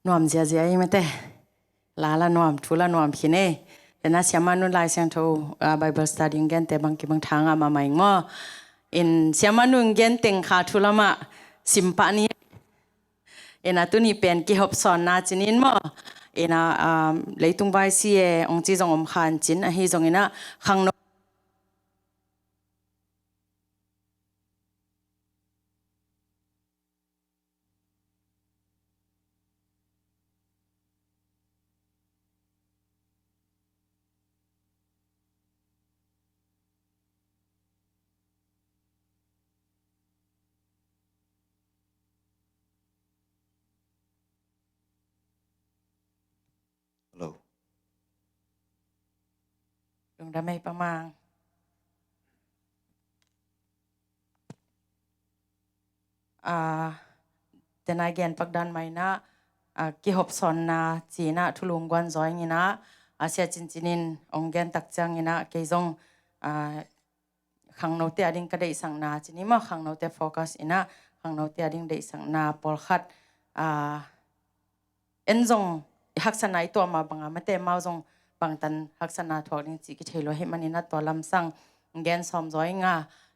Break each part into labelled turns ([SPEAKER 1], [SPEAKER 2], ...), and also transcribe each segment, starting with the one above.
[SPEAKER 1] นวมเจียยังไม่เตะลาละนวมทุละนวมขี้เน่เป็นนักเสียมานุนลายเสียงโทBible study เงี้ยแต่บางทีบางทางมาใหม่ง้อเสียมานุนเงี้ยติงขาทุละมาสิมปะนี้ตุนี่เป็นกิฮบสอนนาจินินมั้งเลยตุงใบเสียองค์จีจงอมขานจินฮีจงขังนลงได้ไม่ประมาณแต่นายแกนปักดันไม่นะกิฮบสอนนาจีนะทุลุงกวนจอยงี้นะเสียจินองแกนตักจังงี้นะเกยจงขังโนเตียดิ้งก็ได้สั่งนาจีนี่มาขังโนเตียโฟกัสขังโนเตียดิ้งได้สั่งนาปอลขัดเอ็นจงฮักษณะตัวมาบังไม่แต่มาจงบางตันฮักษณะทอดิ้งจีกิเทโลให้มันนี่นะตัวลำสั่งแกนซ้อมจอยงา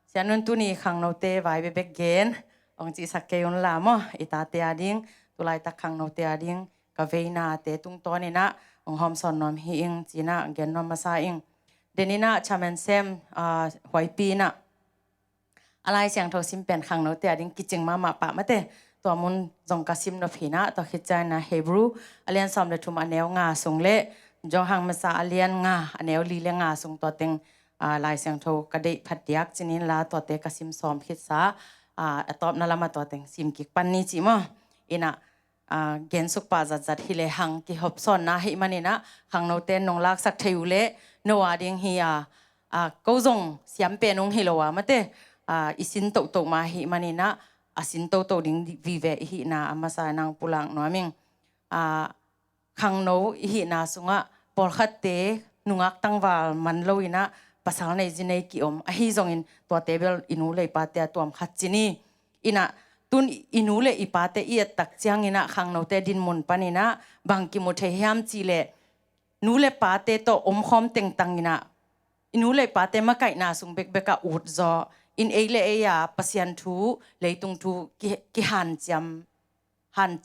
[SPEAKER 1] เสียนุ่นตุนี่ขังโนเตียไว้เบกเกนองจีสักเกยุนลามออิตาเตียดิ้งตุลายตะขังโนเตียดิ้งกะเวนาเตตุงตัวนี่นะองหอมสอนนอมฮีอิงจีน่าแกนนอมมาซาอิงเดนี่นะชาเมนเซมหวยปีนะอะไรเสียงโทซิมเป็นขังโนเตียดิ้งกิจิงมาปะมาเตตัวมุนจงกสิมนพีนะตัวคิดใจนะเฮบรูอเลียนซอมเลทุมอันเนวงาสงเละจงหังมาซาอเลียนงาอันเนวลีเลงาสงตัวเต็งลายเสียงโทกระเดพัดยักจินินลาตัวเตกสิมซอมคิดซาตอบนั่นละมาตัวเต็งซิมกิกปันนี้จิมอเกณฑ์สุขปาจัดฮิเลหังกิฮบซอนนะฮิมันนี่นะหังโนเตนนงลักสักเทวเลโนอาดิงฮิก็จงเสียมเป็นนงฮิโลวะมาเตอิสินโตมาฮิมันนี่นะสินโตดิงวิเวฮินะอามาสานังปุลังนัวมิงขังโนฮินะสุงะปอลขัดเตนุงักตั้งวาลมันโลอินะภาษาในจีนในกิอมฮิจงอินตัวเตเบลอินูเลยปาเตตัวมขัดจีนีตุนอินูเลอีปาเตอีตักเจียงขังโนเตดินมุนปานินะบางกิโมเทฮิมจีเลนูเลปาเตโตอมคอมเต็งตังอินูเลปาเตมาไก่นาสุงเบกอูดจออินเอเลเอยาปัสยันทูเลยตุงทูกิหัน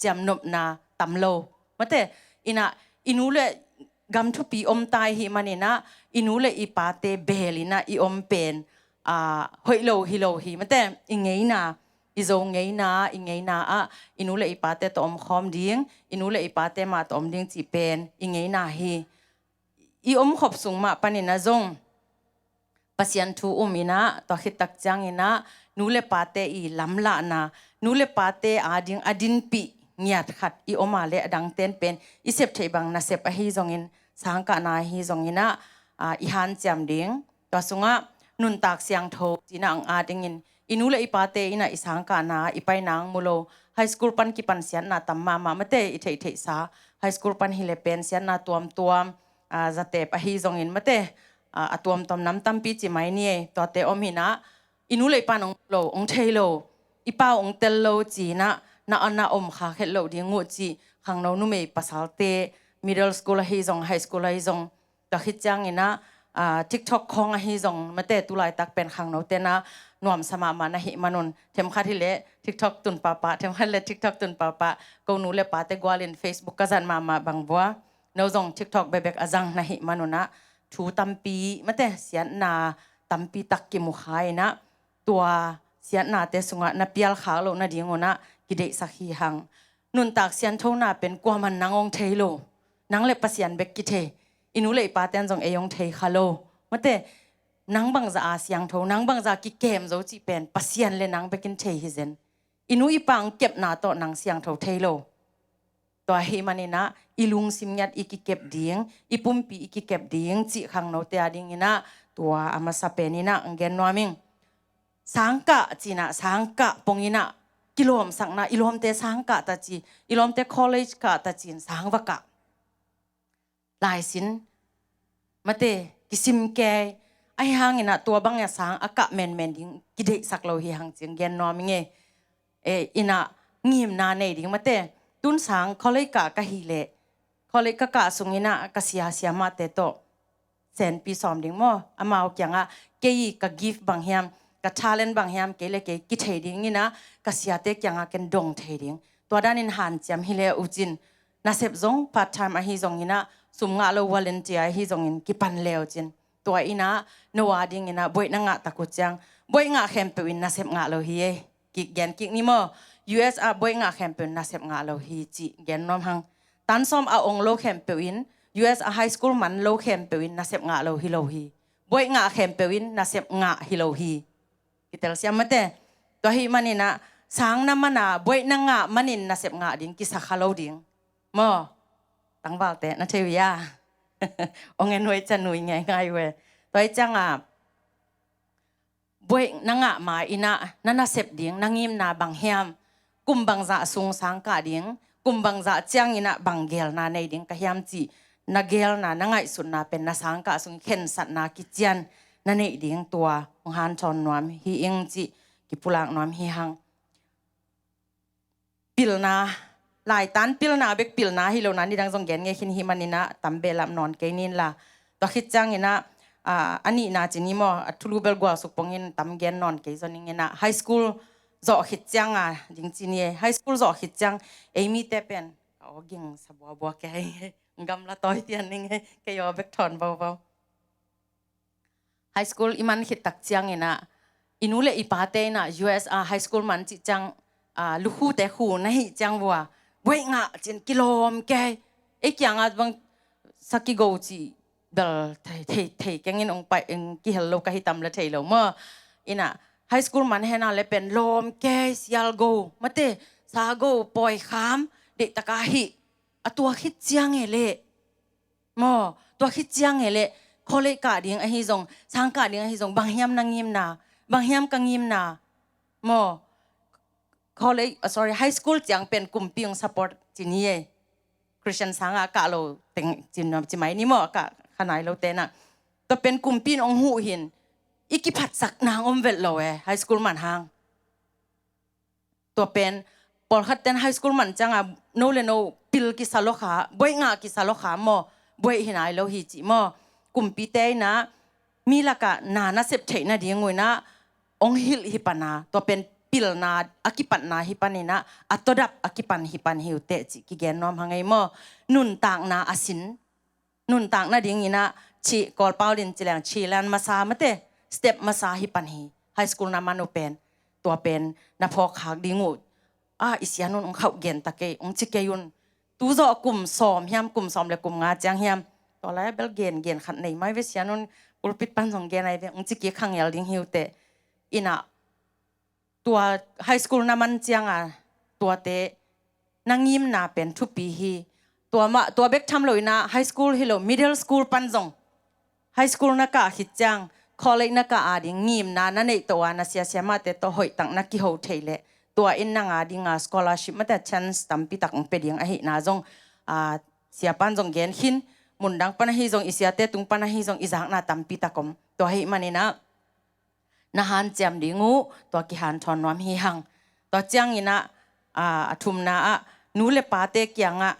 [SPEAKER 1] จำนบนาตำโลมาเตอินูเลกัมทุปีอมตายหิมันนะอินูเลอีปาเตเบลินะอีอมเป็นฮอยโลฮิโลฮิมาเตอิงเงนาอิจงไงนะอิงไงนะอินูเลอีปาเตตอมคอมดิ้งอินูเลอีปาเตมาตอมดิ้งจีเป็นอิงไงนะฮีอีอมขบสูงมาปนินะจงปัสยันทูอินะตัวขิดตักจังนูเลปาเตอีลำละนะนูเลปาเตอดินปีเงียดขัดอีอมาเลดังเต้นเป็นอีเสพเทบังนะเสพฮีจงอินสังกานาฮีจงอินะอีฮันจำดิ้งตัวสุงะนุนตักเสียงโทจีนังดิ้งอินอินูเลอีปาเตอิสังกานาอีไปนางมุโลไฮสคูลปันกิปันเสียนนาตัมมาเตอิเทสาไฮสคูลปันฮิเลเป็นเสียนนาตัวจะเตปฮีจงอินเตตัวมน้ำตั้มปีจิไม่เนี่ยตัวเตอมหินะอินูเลยปานองโลองเทโลอีป้าองเตลโลจีนะอันน่าอมขาเขโลดีงูจีขังโนนุเมย์ภาษาเตมิดเดิลสคูลฮิจงไฮสคูลฮิจงตัวคิดจังทิกท็อกของฮิจงมาเตตุลายตักเป็นขังโนเตนะนวมสมามานะหิมานุนเทมขัดที่เละทิกท็อกตุนป้าเทมขัดเละทิกท็อกตุนป้ากูนูเละป้าเตกวาลินเฟซบุ๊กกันจันมาบังบัวโนจงทิกท็อกเบบกอาจังนะหิมานุนะทูตัมปีมาเตเสียนาตัมปีตักกิมุขายนะตัวเสียนาเตสุงะนาเปียลขาโลนาดีงนะกิเดสักฮีหังนุนตักเสียนเท่านาเป็นกว่ามันนางองเทโลนางเล็บปัสยันเบกกิเทอินุเลยปาเตนจงเอยองเทคาโลมาเตนางบังจะอาเสียงเท่านางบังจะกิเกมโจจีเป็นปัสยันเลนางเบกินเทฮิเซนอินุอีปังเก็บนาโตนางเสียงเท่าเทโลตัวเฮมันนี่นะอีลุงซิมยัดอีกิเก็บดิ้งอีปุ่มปีอีกิเก็บดิ้งจีขังโนเตียดิ้งนะตัวอามาสเปนินะอังเกนนัวมิงสังกะจีนะสังกะปงอินะกิโลมสังนะอิโลมเตสังกะตาจีอิโลมเตคอลเลจกะตาจีนสังวกะลายสินมาเตกิซิมเกยไอหังอินะตัวบังยาสังอากะเมนดิ้งกิเดสักโลหิหังจีงเกนนัวมิงอินะงิมนาเนดิ้งมาเต ตุนสังเขาเลยกะฮิเลเขาเลยกะสุงินะกะเสียมาเตโตเซนปีสอมดิ่งมออามาเอาเกียงเกยกะกิฟบางแฮมกะทาเลนบางแฮมเกเลเกกิเทดิ่งนี่นะกะเสียเตกยังกันดงเทดิ่งตัวด้านินหันจำฮิเลอุจินนาเซบซงพาร์ทไทม์ฮิซงนี่นะสุมงะโลวอลเลนเทียฮิซงอินกิปันเลวจินตัวอีนะโนวาดิ่งนี่นะบอยนังะตะกุจังบอยงะแคมเปวินนาเซบงะโลฮีเอกิกแกนกิกนี่มอ US บอยงะแคมเปวินนาเซบงะโลฮีจิแกนนอมหังตันซอมองโลแคมเปวิน US high school man low campewin nasep nga lo hilohi boy nga campewin nasep nga hilohi kitel siya mate to hi manina sang naman na boy na nga manin nasep nga din kisa khalo ding mo tangwal te na thewiya ongen hoi chanui ngai we to ai changa boy na nga ma ina na nasep ding nangim na bang hiam kum bang za sung sang ka ding kum bang za chang ina bangel na nei ding ka hiam chi nagel na nangai sun na pen na sangka sung khen sat na kichian na nei ding tua ong han chon nuam hi ing chi ki pulang nuam hi hang pilna lai tan pilna bek pilna hi lo na ni dang jong gen nge khin hi manina tambe lam non ke nin la to khit chang ina ani na chini mo athulu bel gwa suk pongin tam gen non ke zoning ina high school zo khit chang ding chini high school zo khit chang amy te pen oging sabwa bwa ke gam la toy tian ning ke yo bek thon bao high school iman hit tak chiang ina inule ipate na US high school man chi chang luhu te khu na hi chang wa boi nga chin kilom ke e kyang bang saki go chi dal thei kengin ong pai eng ki hello ka hitam la thei lo ma ina high school man hena le pen lom ke sial go mate sa go poi kham de takahi atua khit chiang ele mo tua khit chiang ele khole ka ding a hi zong sang ka ding a hi zong bang hiam nangim na bang hiam kangim na mo khole sorry high school chiang pen kumpiung support chinie Christian sanga ka lo teng chin chimai ni mo ka khanai lo te na to pen kumpin ong hu hin ikiphat sak nang om vel lo high school man hang to pen por khaten high school man changa no le no pil ki salokha boi nga ki salokha mo boi hinai lo hi chi mo kumpi te na milaka na sep thei na ding ngoi na ong hil hi pana to pen pil na akipan na hi panina atodap akipan hi pan hiu te chi ki gen nom hangai mo nun tang na asin nun tang na ding ina chi kol paulin chilang chilan masa mate step masa hi pan hi high school na manu pen to pen na phok hak dingu isianun ong khau gen take ong chikeyun tu zo kum som hiam kum som le kum nga chang hiam to la bel gen khat nei mai ve sianun pulpit pan jong gen ai ve ong chiki khang yal ding hiu te ina tua high school na man chiang tua te nangim na pen thu pi hi tua bek tham loina high school hilo middle school pan jong high school na ka hi chang college na ka ading ngim na nei to na sia ma te to hoi tang na ki ho theile tua in na nga dinga scholarship mata chance tampi tak ong peding a hi na jong sia pan jong gen hin mundang pan hi jong isia te tung pan hi jong izang na tampi takom to hi manina na han cham dingu to ki han thon nom hi hang to chang ina athum na nu le pa te kyanga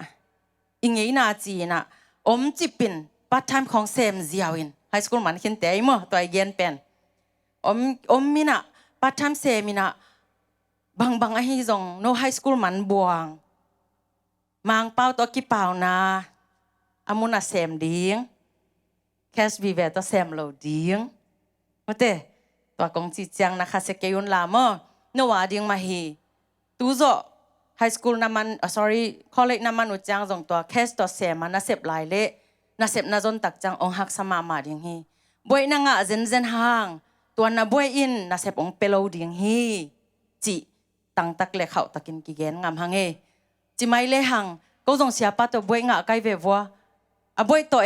[SPEAKER 1] ingei na chi na om chipin part time khong sem ziawin high school man khin te mo to ai gen pen om mina part time semina bang a hi zong no high school man buang mang pau to ki pau na amuna sem ding cash vi ve to sem lo ding mate to kong chi chang na kha se ke yun la mo no wa ding ma hi tu zo high school na man sorry college na man u chang zong to cash to sem na sep lai le na sep na zon tak chang ong hak sama ma ding hi boy na nga zen hang to na boy in na sep ong pelo ding hi chi tang tak le khau takin ki gen ngam hange chi mai le hang ko jong sia pa to boy nga kai ve wa a boy to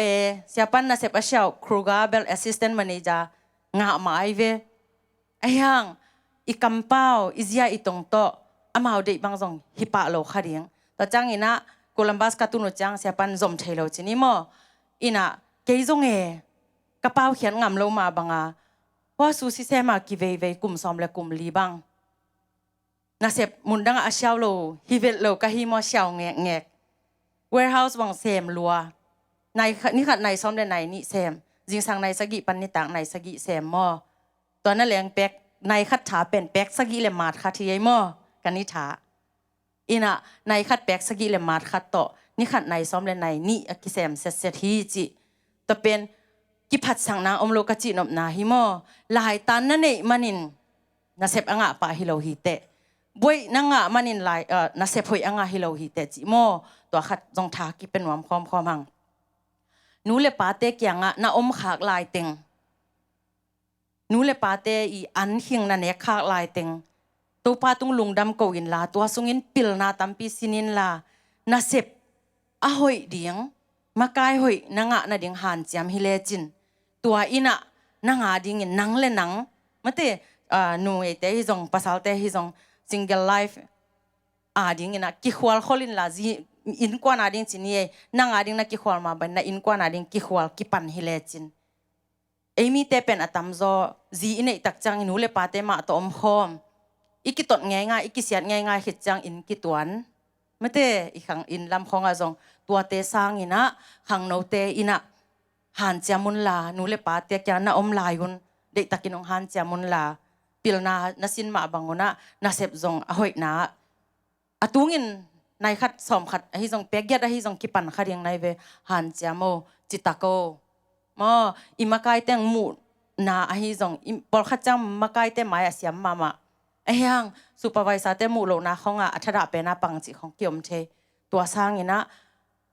[SPEAKER 1] sia pan na sep a shau kruga bel assistant manager nga ma ai ve ayang ikampao izia itong to amao de bang jong hipa lo khading ta chang ina Columbus katunu chang sia pan zom thelo chini mo ina ke jong kapao khian ngam lo ma banga wa su si sema ki ve kum som le kum li bang na sep mundang a xiao lo hivet lo ka hi mo xiao ngek ngek warehouse wang sem lua nai ni khat nai som le nai ni sem jing sang nai sagi pan ni tak nai sagi sem mo to na leng pek nai khat tha pen pek sagi le mat kha thi ai mo kan ni tha ina nai khat pek sagi le mat khat to ni khat nai som le nai ni a ki sem set set hi chi to pen ki phat sang na om lo ka chi nop na hi mo lai tan na nei manin na sep anga pa hi lo hi te boi nanga manin lai na sep hoi anga hi lo hi te chi mo to khat jong tha ki pen wam khom khom hang nu le pa te kyanga na om khak lai teng nu le pa te I an hing na ne khak lai teng to pa tung lungdam ko in la to sungin pil na tampi sinin la na sep a hoi ding makai hoi nanga na ding han chiam hi le chin tua ina nanga ding in nang le nang mate nu e te hi jong pasal te hi jong single life ding ina ki khwal kholin la ji in kwa na ding chin ye nanga ding na ki khwal ma ban na in kwa na ding ki khwal ki pan hi le chin emi te pen atam zo ji ine tak chang nu le pa te ma to om khom ikitot ngai nga ikisiat ngai nga hit chang in ki tuan mate I khang in lam khonga jong tua te sang ina khang no te ina han chamun la nu le pa te kya na om lai gun de takinong han chamun la pilna na sin ma bangona na sep jong a hoi na atungin nai khat som khat hi jong pegyat hi jong ki pan khariang nai ve han chamo chitako mo imakai teng mu na hi jong por khat chang makai te mai asiam mama ahang supervisor te mu lo na khonga athara pe na pang chi khong kiom the tua sang ina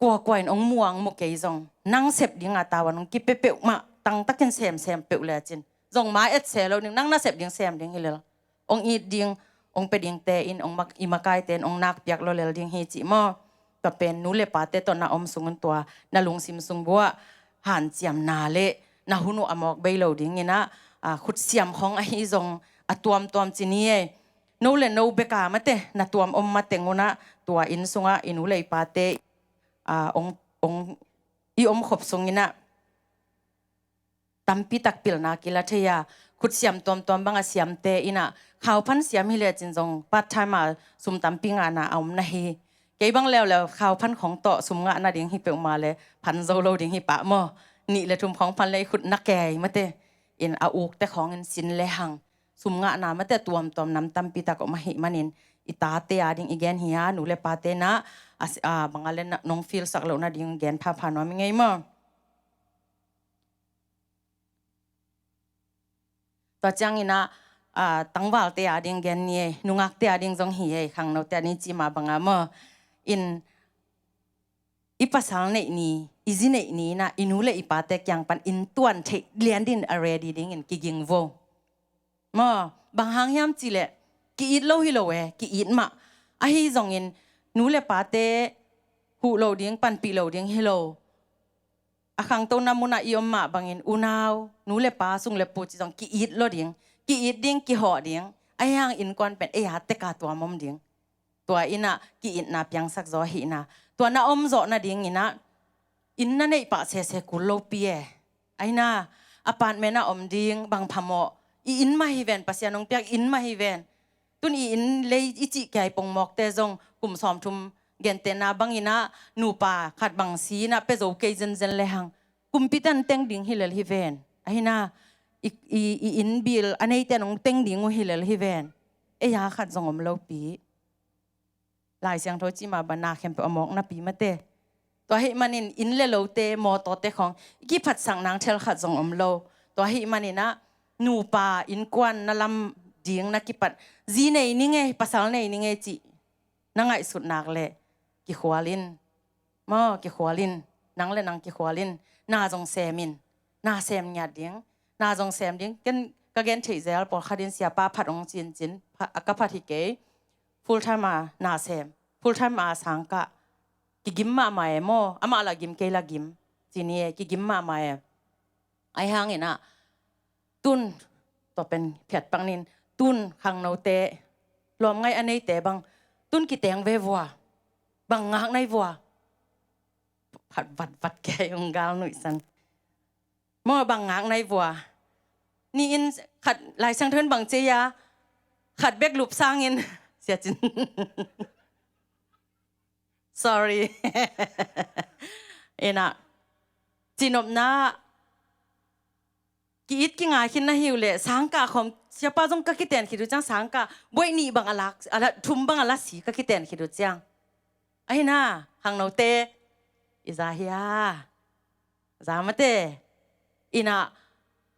[SPEAKER 1] kwa kwain ong muang mo ke jong nang sep dinga tawan ki pe pe ma tang takin sem sem pe le chin jong ma et se lo ning nang na sep ding sem ding hilel ong I ding ong pe ding te in ong mak imakai ten ong nak piak lo lel ding hi chi mo ka pen nu le pa te to na om sungun tua na lung sim sung bua han chiam na le na hunu amok be lo ding ina khut siam khong a hi jong atuam tuam chinie no le no beka mate na tuam om matenguna tua in sunga inu le pa te ong I om khop sungina tampi tak pil na kila theya khut siam tom tom banga siam te ina khaw phan siam hi le chin jong part time sum tampi nga na om na hi ke bang lew lew khaw phan khong to sum nga na ding hi pe ma le phan zo lo ding hi pa mo ni le thum khong phan le khut na ke mate in a uk te khong in sin le hang sum nga na mate tuam tom nam tampi tak ma hi manin ita te ading igen hiya nu le pa te na bangalen nong feel sak lo na ding gen pha pha no mi ngai mo to chang ina tangwal te ading gen nie nungak te ading jong hi ei khang no te ni chi ma banga mo in ipasal nei ni izi nei ni na inule ipate kyang pan in tuan the lian din already ding in kiging vo mo bang hang yam chi le ki it lo hi lo we ki it ma a hi jong in nule pate hu lo ding pan pi lo ding hi lo akhang to na muna iom ma bangin unaw nu le pa sung le pu chi jong ki it lo ding ki it ding ki ho ding ayang in kon pen e ha te ka to mom ding to ina ki it na pyang sak zo hi na to na om zo na ding ina in na nei pa se se ku lo pi e aina apartment na om ding bang phamo I in ma hi ven pasianong pyak in ma hi ven tun I in le I chi kai pong mok te jong kum som thum gen te na bangina nu pa khat bang si na pe zo ke zen zen le hang kumpitan teng ding hilal hi ven ahina I in bil anei te nong teng ding hilal hi ven e ya khat zongom lo pi lai siang tho chi ma bana khem pe amok na pi mate to hi manin in le lo te mo to te khong ki phat sang nang thel khat zongom lo to hi manina nu pa in kwan na lam ding na ki pat zi nei ni nge pasal nei ni nge chi nangai sut nak le ki khwalin mo ki khwalin nang le nang ki khwalin na jong semin na sem nya ding na jong sem ding ken ka gen thei zel por khadin sia pa phat ong chin chin ka phat hi ke full time na sem full time sangka ki gim ma mai mo ama la gim ke la gim chini ki gim ma mai ai hang ina tun to pen phet pangnin tun khang no te lom ngai anei te bang tun ki teng ve vua bang ngak nai vua phat vat ke ong gal nui san mo bang ngak nai vua ni in khat lai sang thön bang che ya khat bek lup sang in เสียจิน sorry เอ็นะจินอบนากีดกิงาคินนะหิวเลยสังกาของเสียป้าจงก็คิดเต็นคิดดูจังสังกาบวยนี่บังอะไรทุ่มบังอะไรสีก็คิดเต็นคิดดูจังไอ้น่ะหังโนเตอิซาฮิยาจามเตอินะ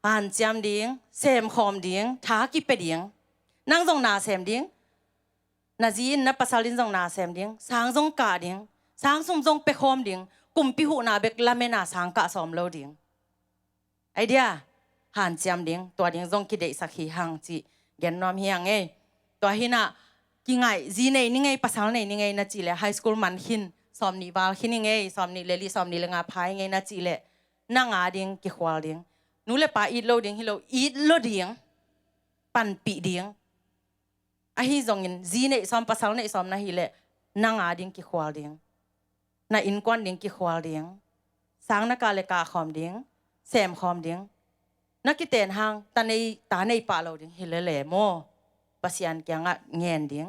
[SPEAKER 1] อันจำดิ้งเซมคอมดิ้งท้ากิเปดิ้งนั่งจงนาเซมดิ้งนาจีนนับภาษาลินจงนาเซมดิ้งสังจงกาดิ้งสังสมจงเปคอมดิ้งกุมพิหูนาเบกลาเมนาสังกาสอมโลดิ้งไอเดียหันจำดิ้งตัวดิ้งจงคิดได้สักขีหังจีเกนนอมเฮียงเอตัวหินะกิงไงจีเนนี่ไงภาษาไหนนี่ไงนาจีเลไฮสคูลมันหินสอมนิวาลหินไงสอมนิเลลีสอมนิเลงาพายไงนาจีเลนั่งอาดิ้งกิควาดิ้งนูเลปาอีดโลดิ้งฮิโลอีดโลดิ้งปันปีดิ้งไอฮิจงยินจีเนสอมภาษาไหนสอมนาฮิเลนั่งอาดิ้งกิควาดิ้งนาอินกวนดิ้งกิควาดิ้งสังนักาเลกาคอมดิ้งเซมคอมดิ้งนักกิเตนหางตาในป่าเราดิ้งฮิเลเลโมปัสยันกียงะเงียนดิ้ง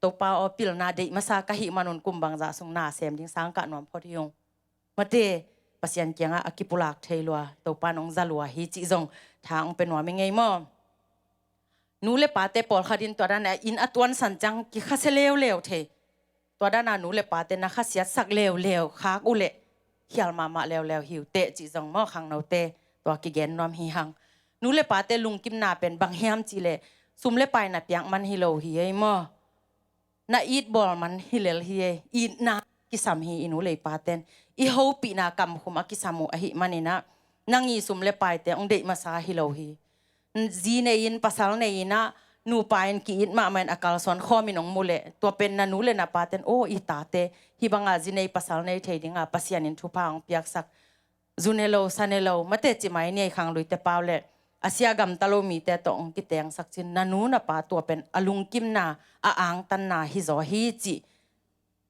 [SPEAKER 1] ตัวป่าอปิลนาเดมาซากะหิมานุนกุมบังจาสุงนาเซมดิ้งสังกะนอมพอดียงมาเตปัสยันกียงะอากิปุลักเทลัวตัวป่านองซาลัวฮิจิจงทางเป็นว่าไม่ไงโมนูเลปาเตปอลคาดินตัวนั้นอินอตวนสันจังกิข้าเซเลวเทตัวด้านนูเลปาเตนะข้าเสียสักเลวคากอุเลเขียลมาเลวหิวเตจิจงมอขังนาเตตัวกิเกนนอมฮิหังนูเลปาเตลุงกิมนาเป็นบางเฮียมจิเลซุมเลไปนะเปียงมันฮิโลฮีไอมอนาอีดบอลมันฮิเลลฮีอีดนากิสามฮีอินูเลปาเตนอีโฮปีนากำคุมอกิสามูอหิมันนี่นะนั่งยีซุมเลไปเตองเดมาซาฮิโลฮีจีเนยินภาษาเนยินะนูปายนกีอินมามันอากาศสอนข้อมินองมูเลตัวเป็นนันูเลนะปาเตนโออีตาเตฮิบังอาจีเนภาษาเนเทดิงาปัสยานินทุพางเปียกสักจูเนโลซาเนโลมาเตจิไม่เนี่ยขังลุยเตปาวเลอาเซียกัมตะโลมีเตตองกิเตงสักจินนันูนะปาตัวเป็นอลุงกิมนาอาอังตันนาฮิโซฮิจิ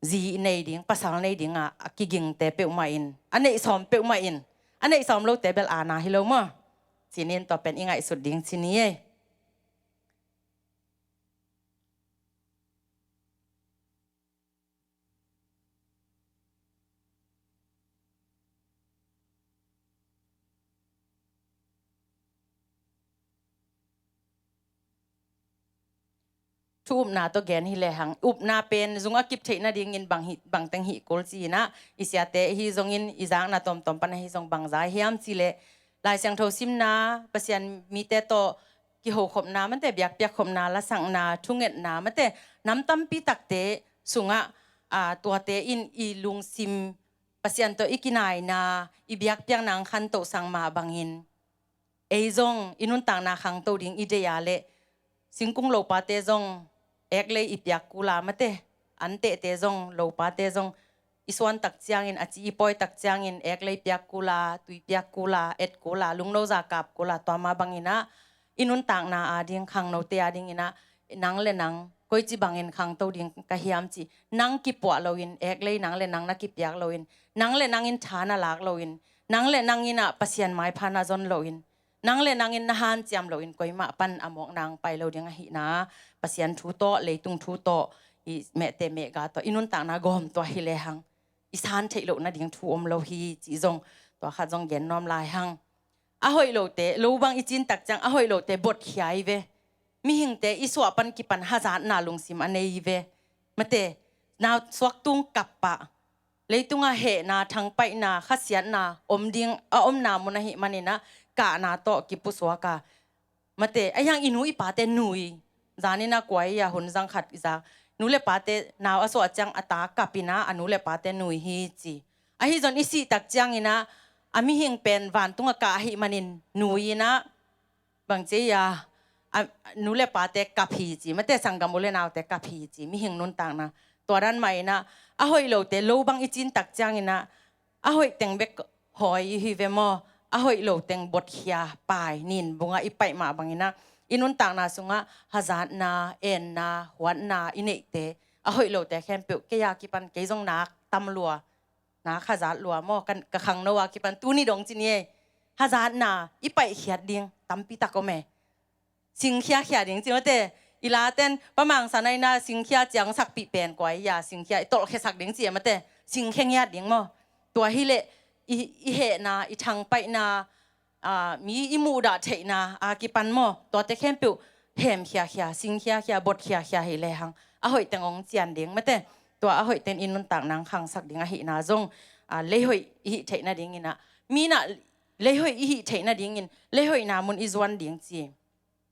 [SPEAKER 1] จีเนดิงภาษาเนดิงากิกิงเตเปอุมาอินอันเนสอมเปอุมาอินอันเนสอมโลเตเบลอานาฮิโลมะสิเนียนตัวเป็นยังไงสุดดิ้งสินี้ทุบนาตัวแกนฮิเลหังอุบนาเป็นจงอากิบเทนาดิ้งอินบังตังฮิโกลจีนะอิสยาเตฮิจงอินอิจางนาตอมปันฮิจงบังใจเฮียมจีเลลายเสียงโทซิมนาปัสยันมีเตโตกิโหขบนามันแต่เบียกเปียกขบนาละสังนาทุ่งเงินนามันแต่น้ำตั้มปีตักเตสุงะตัวเตอินอีลุงซิมปัสยันโตอีกินายนาอีเบียกเปียกนางคันโตสังมาบังอินเอจงอินุนต่างนาขังโตดิ้งอีเดียเลสิงกุงโลปาเตจงเอกเลยอีเปียกกูลามเตอันเตเตจงโลปาเตจงอีส่วนตักเจียงอินอาจีอีปอยตักเจียงอินเอกเลยเปียกกูลาตุยเปียกกูลาเอ็ดกูลาลุงโนจากกับกูลาตัวมาบังอินะอินุนต่างนาอาดิ้งขังโนเตียดิ้งอินะนังเลนังก้อยจีบังอินขังโตดิ้งกะเฮียมจีนังกิปวะโลอินเอกเลยนังเลนังนักกิปยากโลอินนังเลนังอินฐานาลักโลอินนังเลนังอินะปัสยันไม้พานาจนโลอินนังเลนังอินนาฮันเจียมโลอินก้อยมาปันอมอกนางไปโลดิ้งหินะปัสยันทูโตเลยตุงทูโตอีเมเตเมกาโตอินุนต่างนากอมตัวฮิเลหังอีสานเทโลนะดิ้งทูอมโลฮีจีจงตัวข้าจงเย็นนอมลายหังอาหอยโลเตโลบังอีจินตักจังอาหอยโลเตบทขี้ไอเวมีหิงเตอีสวปันกิปันฮาจานนาลุงซิมอันเนยเวมาเตนาสวักตุงกับปะเลยตุงอาเหนาทางไปนาขัดเสียนนาอมดิ้งอมนามุนหิมันนี่นะกะนาโตกิปุสวกามาเตไอยังอินุอีปาเตนุยจานี่นะกวยยาหุนจังขัดอีจากนูเลปาเตนาวอสวจังอตากับปินะอนุเลปาเตนุยฮีจีไอฮิจอนอิสิตักจังอินะอามิหิงเป็นวันตุงกะหิมันินนุยนะบางเจียนูเลปาเตกับฮีจีมาเตสังกัมบุเลนาวเตกับฮีจีมิหิงนุนต่างนะตัวด้านใหม่นะอาหอยโลเตโลบังอิจินตักจังอินะอาหอยเต็งเบกหอยฮิเวมออาหอยโลเต็งบทเขียปายนินบุงอีไปมาบางอินะอินุนต่างนาสุงะฮาจานนาเอ็นนาหวันนาอินเตอาหอยโลเตแคมเปกยากิปันเกยจงนักตำลัวนาฮาจานลัวมอกันกะขังนวากิปันตูนี่ดงจินเย่ฮาจานนาอีไปเขียดดิ้งตำปีตะก็แม่สิงเขียดิ้งจิวเต อีลาเต้นประมังสันในนาสิงเขียจังสักปีเป็นกว่าอย่าสิงเขียตลกแค่สักเดียงเจียมาเต้สิงแข่งยาเดียงมั้ตัวฮิเลอีเหนาอีทางไปนามีอีมูดาเทนากิปันมั้ตัวเตเข้มปิวเห็มเขียสิงเขียบดเขียฮิเลหังหอยแต่งองเจียนเดียงมาเต้ตัวหอยเต้นอินนุนต่างนางขังสักเดียงหินาจงเลยหอยอีเทนาเดียงอินะมีน่ะเลยหอยอีเทนาเดียงอินเลยหอยนามุนอีจวนเดียงจี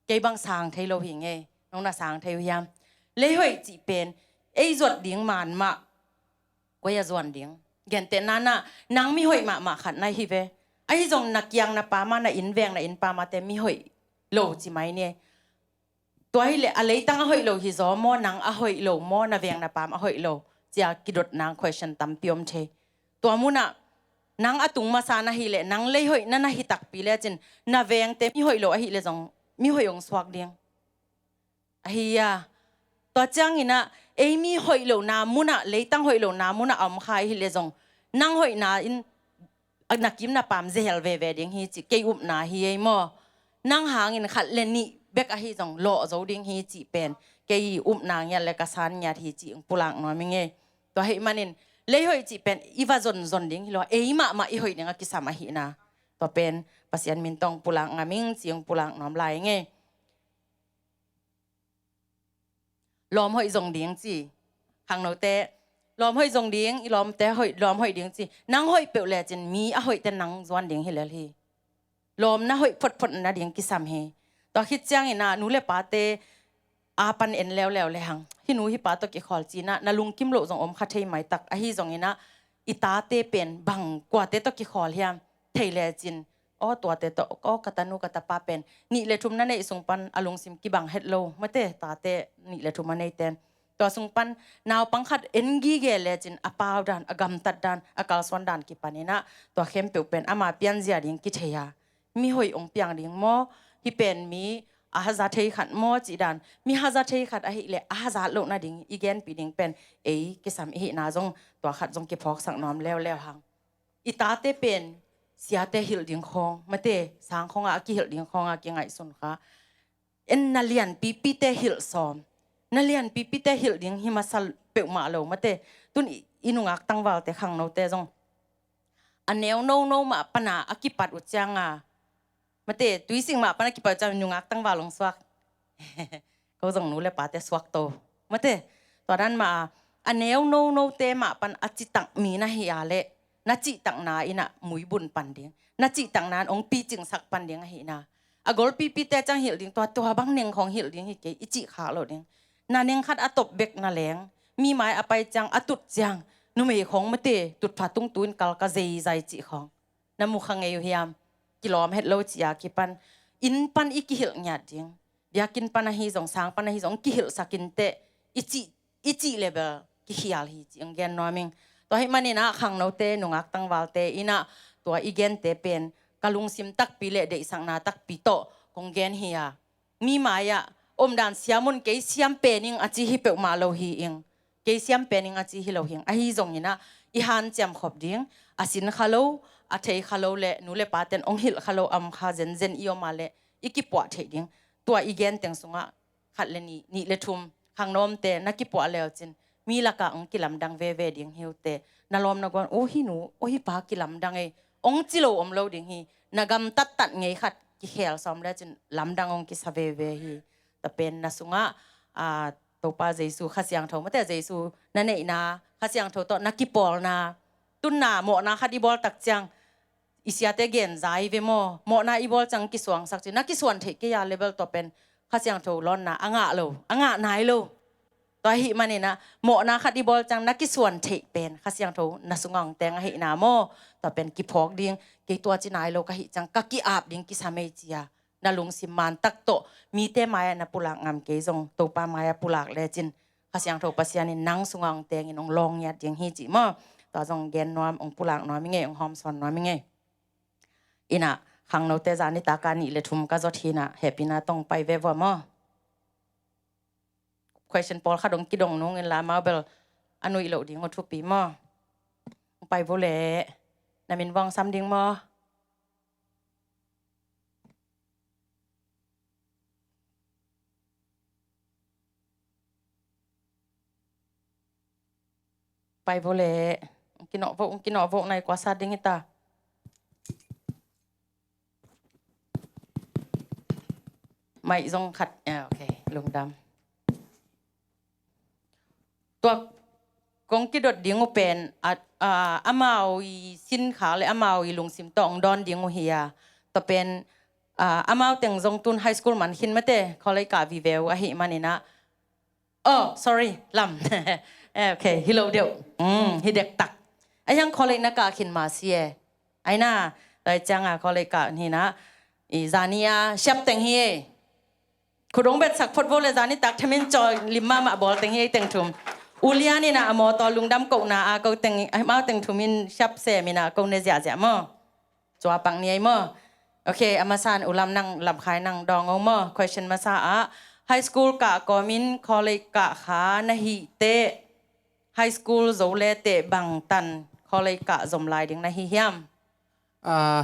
[SPEAKER 1] เก็บบางสางเทโลหิงเงน้องน่ะสางเทวยามเลยหอยจีเป็นไอ้จวดเดียงมันมาก็อย่าจวนเดียงเกินแต่นั้นน่ะนางมีหอยมาขัดในฮิเวไอ้จงนักยังน่ะปามาน่ะอินแวงน่ะอินปามาแต่มีหอยโลจีไหมเนี่ยตัวให้เลยอะไรตั้งหอยโลฮิโซมอนางหอยโลมอน่ะแวงน่ะปามหอยโลจะกิดดนาง question ตำเปียมเชตัวมุน่ะนางตุงมาสานะฮิเลนางเลยหอยนั่นน่ะฮิตักปีเลจินน่ะแวงเต็มมีหอยโลฮิเลจงมีหอยองสวกเดียงเฮียตัวจังอินะมีหอยโลนามุน่ะเลยตั้งหอยโลนามุน่ะอมคายฮิเลจงนางหอยนาอินนักกิมน่ะปามเซลเวเดียงฮิจิเกยุบนาฮิเอมอนางหางอินขัดเลนี่เบกฮิจงโลโจดิงฮิจิเป็นเกยุบนางยันเลกสานยัดฮิจิปุลังน้อยมิงเงตัวเฮมันินเลยหอยจิเป็นอีวาจนดิงฮิโลมาอีหอยเนี่ยกิสามาฮินะตัวเป็นปัสยันมินตองปุลังงามิงจิงปุลังน้อมลายเงล้อมหอยจงเดียงจีหางโนเตล้อมหอยจงเดียงอีล้อมแต่หอยล้อมหอยเดียงจีนังหอยเปลวแลจินมีหอยแต่นังจวนเดียงเฮเลลีล้อมนะหอยพดนะเดียงกิสามเฮต่อคิดจังอินะหนูเลปาเตปันเอ็นแล้วเลยหังที่หนูฮิปาตกิขอลจีนะลุงกิมโลจงอมคัดเทยไหมตักฮิจงอินะอิตาเตเป็นบังกว่าเตตกิขอลเฮียมเทยเลจินตัวเตตก็กตันูกตปาเป็นนี่เลทุมนั่นในสุงปันอลุงซิมกิบังเฮดโลมาเตตาเตนี่เลทุมมันในเตนตัวสุงปันนาวปังคัดเอ็นกีเกเลจินอปาวดันอกำตัดดันอกาลสวนดันกิปานินะตัวเข้มเปียวเป็นอามาเปียนเจียดิงกิเทียมีหอยองเปียงดิงโมฮิเป็นมีฮาซาเทขัดโมจีดันมีฮาซาเทขัดอะฮิเลฮาซาโลนาดิงอีเกนปีดิงเป็นกิสามฮินาจงตัวขัดจงกิพอกสังนอมแล้วหังอิตาเตเป็นเสียเตหิลดิงคองมาเตสางคองกิหิลดิงคองกิไงสุนค่ะนาเลียนปีเตหิลซอมนาเลียนปีเตหิลดิงฮิมาสัลเปกมาโลมาเตตุนอินุงักตั้งวาลเตขังโนเตจงอันเนวโนมาปนากิปัดอุจังมาเตะตุยสิ่งมาปนักกิปจำยุงักตั้งวาลงสวักเขาส่งหนูเลยปาเตสวักโตมาเตะตอนนั้นมาอันเนวโนเตมาปันอจิตังมีนะเฮียเละนัจิตังนาอินะมุยบุญปันเดียงนัจิตังนานองปีจึงสักปันเดียงเฮียนะกอลปีเตจังเหี่ยวดิ้งตัวบังเนียงของเหี่ยวดิ้งฮิเกอิจิขาโลดิ้งนาเนียงคัดอตบเบกนาแหลงมีไม้อไปจังอตุดจังนุ่มเอของมาเตะตุดผาตุ้งตุนกัลกะเซย์ใจจิของน้ำมุขังเอวเฮียมกิโลเมตรโลจิยากิปันอินปันอีกิหิลหยาดจิงเดียกินปันฮีสองสางปันฮีสองกิหิลสักินเตอิจิเลเบลกิฮิอาลฮีจิงเกนนอมิงตัวให้มันนี่นะขังโนเตนุงักตั้งวาลเตอินะตัวอีเกนเตเป็นกะลุงซิมตักปีเลเดสังนาตักปีโตกงเกนเฮียมีมายะอมดันเสียมุนเกยเสียมเป็นิงอจิฮิเปกมาโลฮีอิงเกยเสียมเป็นิงอจิฮิโลหิงอะฮีจงนี่นะอีฮันเจียมขบดิ้งอาสินคาโลอาเทคาโลเลนูเลปาเตนองฮิลคาโลอัมคาเซนอีโอมาเลอีกิปวะเทดิ้งตัวอีเกนเต็งสุงะขัดเลนี่เลทุมขังนอมเตนักกิปวะเลวจินมีละกะองกิลำดังเวดิ้งฮิวเตนาลอมนักวันโอฮินูโอฮิปากิลำดังองจิโลอมโลดิ้งฮีนากำตัดไงขัดกิเฮลซอมเลจินลำดังองกิสเวฮีแต่เป็นนาสุงะตัวปาเจซูข้าเสียงเท่ามาแต่เจซูนั่นเองนะข้าเสียงเท่าต่อนักกิปอลนะตุนนาหมอนาขัดอีบอลตักจังอิสยาเตเกนใจเวโมหมอนาอีบอลจังกิสวงสักจีนักกิสวนเทกิยาเลเวลตัวเป็นข้าเสียงเท่าร้อนนะอ่างะโลอ่างะนายโลตัวหิมันนี่นะหมอนาขัดอีบอลจังนักกิสวนเทเป็นข้าเสียงเท่านาสุงองแตงหินาโมตัวเป็นกิพอกดิ้งกิตัวจีนายโลกะหิจังกักกิอาบดิ้งกิสาเมจิยานาลุงสิมันตักโตมีเตมายนาปุลักงามเกยงตัวปามายปุลักเลจินข้าเสียงโทปัสยานินังสุงองเตงอินองลองยัดยังฮีจิมอตัวจงเกนนวมองปุลักนวมิเงองหอมสอนนวมิเงอินะขังโนเตจานิตาการนิเลทุมกะจอทีนะเฮปินาต้องไปเววมอ question Paul ข้าดงกิดงนงเงินลามาเบลอนุอิโลดิงอทุปีมอไปโบเลนามินวังซ้ำดิงมอ Pai boleh. Kino vok nai kuasa ding kita. Mai zong khat. Okay, lung dam. Tua kong kidot dingu pen amau I sin kha le amau I lung sim tong don dingu hiya. To pen amau teng zong tun high school man hin mate kolai ka vi veu a hi manina. Oh, sorry, lam. Okay, hello điệu. Hi dek tak. Ayang kolai na ka kin ma sie. Ai na, dai chang kolai ka hi na. I zania siap teng hi. Kudong bet sak phot vole zani tak themin choi limma ma bol teng hi teng thum. Ulia ni na amo to lungdam ko na a ko teng ma teng thumin siap se mina ko ne zia zia mo. Chwa pang ni ai mo. Okay, amasan ulam nang lam khai nang dong mo. Question masa a high school ka komin college ka kha na hi te high school zole te bang tan college ka zom lai ding na hi hiam.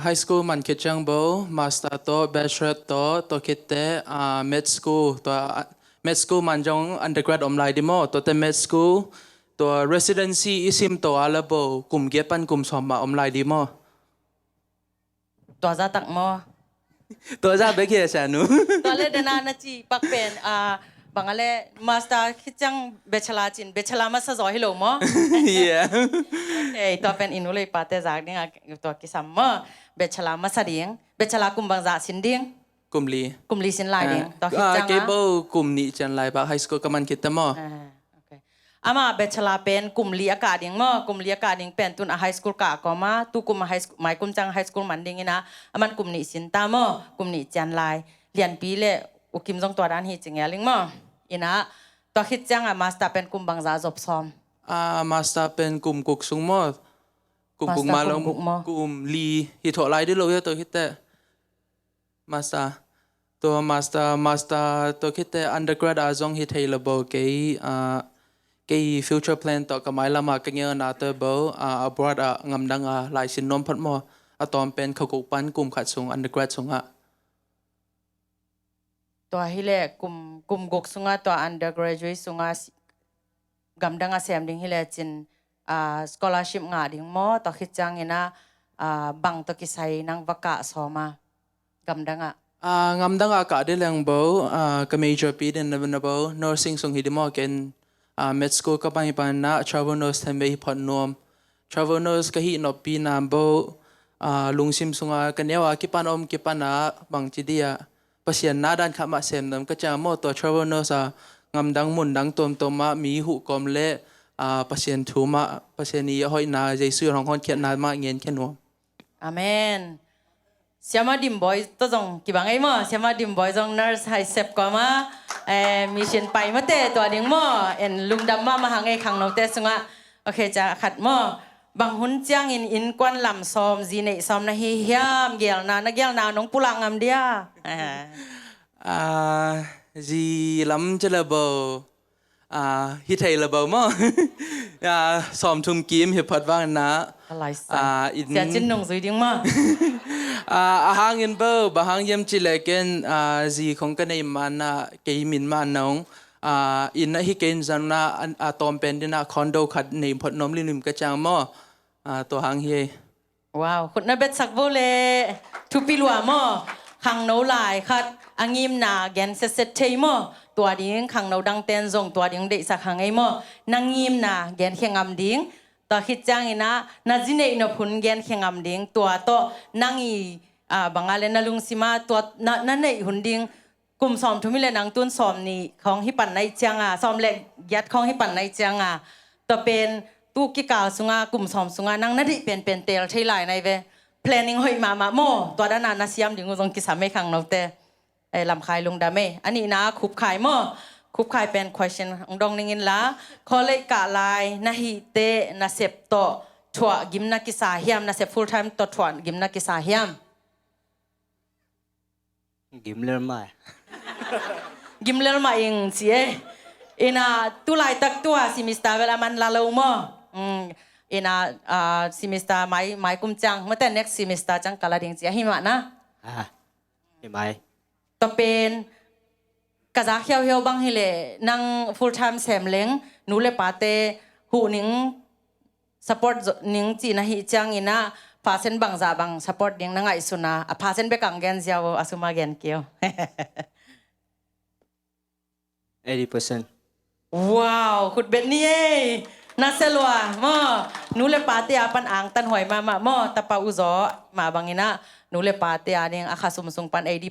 [SPEAKER 2] High school man kitchang bo master to bachelor to kitte med school man jong undergrad omlai dimo to te med school to residency isim to alabo kum gepan kum soma omlai dimo
[SPEAKER 1] To za tak mo.
[SPEAKER 2] to za be ke sa nu
[SPEAKER 1] To le dana na chi pak pen bangale master kitchang bachelor masa zo hilo mo.
[SPEAKER 2] yeah
[SPEAKER 1] Okay, to pen inulei pate zak ding to kisam mo bachelor masa ding bachelor kum bang za sin ding
[SPEAKER 2] kum li
[SPEAKER 1] sin lai ding to kitchang
[SPEAKER 2] ke bo kum ni chan lai ba high school ka man kitta mo
[SPEAKER 1] okay ama bachelor pen kum li aka ding mo kum li aka ding pen tun a high school ka ko ma tu kum high school mai kum chang high school man ding ina aman kum ni sin ta mo kum ni chan lai lian pi le ukim jong to dan hi chingya ling mo ina to kitchang a master pen kum bang za job som
[SPEAKER 2] master pen kum kuk sung mo kum kuk ma long kum li hi tho lai di lo ya to hitte master to kitte undergrad azong hi thei labo ke future plan to kamai lama ka nge na te bo abroad ngamdang lai sin nom phat mo atom pen khakuk pan kum khat sung undergrad sunga
[SPEAKER 1] to hile kum gok sunga to undergraduate sunga gamdanga sem ding hile chin scholarship nga ding mo to khichang ina bang to kisai nang vaka soma gamdanga
[SPEAKER 2] ngamdang ka de lang bo ka major pi den na bo nursing sung hi mo ken med school ka pai pan na travel nurse thambe hi phon nom travel nurse ka hi no pi nam bo lungsim sunga kanewa ki panom ki pana bang chidia pasien na dan khama sem nam ka cha mo to travel nurse ngamdang mun dang tom ma mi hu kom le pasien thuma pasien ni hoi na jesu rong hon khiat na ma ngen khen no
[SPEAKER 1] amen siama dim boy to jong ki bangai mo siama dim boy jong nurse hai sep ko ma mission pai ma te to ding mo en lungdam ma hangai khang no te sunga okay cha khat mo bang hun chiang in kwan lam som ji nei som na hi hiam gel na nong pulang ngam dia
[SPEAKER 2] gì lắm chứ là bờ hít thầy là bờ mà xóm thùng kiếm hiệp phật vang ná
[SPEAKER 1] in sẽ chín nông dưới tiếng mà
[SPEAKER 2] hàng in bờ bà hàng yếm chỉ là cái gì không cái này mà na cái mình mà nông in hi cái rằng na tôm pen đi na condo khát này phật nôm linh cái trang mà tổ hàng hi
[SPEAKER 1] wow khut na bet sak vole thu pi lua mo khang nấu lại khát angim na gen se thei mo tua ding khang nấu đăng ten zong tua ding de sak hang ai mo nangim na gen khengam ding to khit chang ina na jine no phun gen khengam ding tua to nangi bangale na lungsima tua na nei hun ding kum som thumi le nang tun som ni khong hi pan nai changa som le yat khong hi pan nai changa to pen tu ki ka sunga kum som sunga nang na di pen tel thei lai nai ve planning hoi ma mo to da na siam ding zong ki samai khang no te lam khai lung da me ani na khup khai mo khup khai pen question ong dong ningin la khole ka lai na hi te na sep to thwa gimna ki sa hiam na sep full time to thwa gimna ki sa hiam gimler ma ing sie ina tu lai tak tua semester vela man la lo mo ina semester mai kum chang mate next semester chang kala ding chi hi ma na
[SPEAKER 3] mai
[SPEAKER 1] to pen kaza hiao bang hile nang full time sem leng nu le pate hu ning support ning chi na hi chang ina pasen bang za bang support ding na ngai suna a pasen be kang gen jiao asuma gen kyo
[SPEAKER 3] 80%.
[SPEAKER 1] wow khut bet ni e na selwa mo nule pate apan ang tan hoi mama mo tapa uzo ma bangina nule pate aning akasumsung pan 80%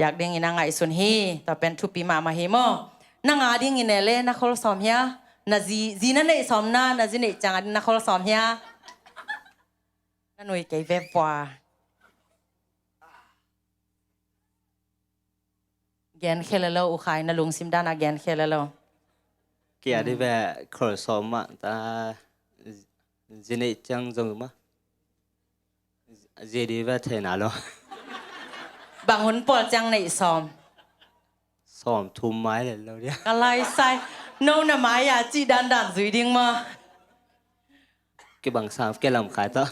[SPEAKER 1] yak ding ina ngai sun hi ta pen thupi mama hi mo na nga ding inele na khol som hia na zina nei som na zine chang adin na khol som hia na nui ke ve pwa gen khelalo u khai na lung sim dana gen khelalo
[SPEAKER 3] Kia đi về khởi xóm mà ta gì này chẳng dùng mà gì đi về thế nào lo
[SPEAKER 1] บางหนปอลจังในซอม
[SPEAKER 3] xóm thum mái là lâu đi
[SPEAKER 1] อะไรใส่โน่นมาอยาจีดันดันสุยดิ้งมา
[SPEAKER 3] cái bằng sao cái làm khái to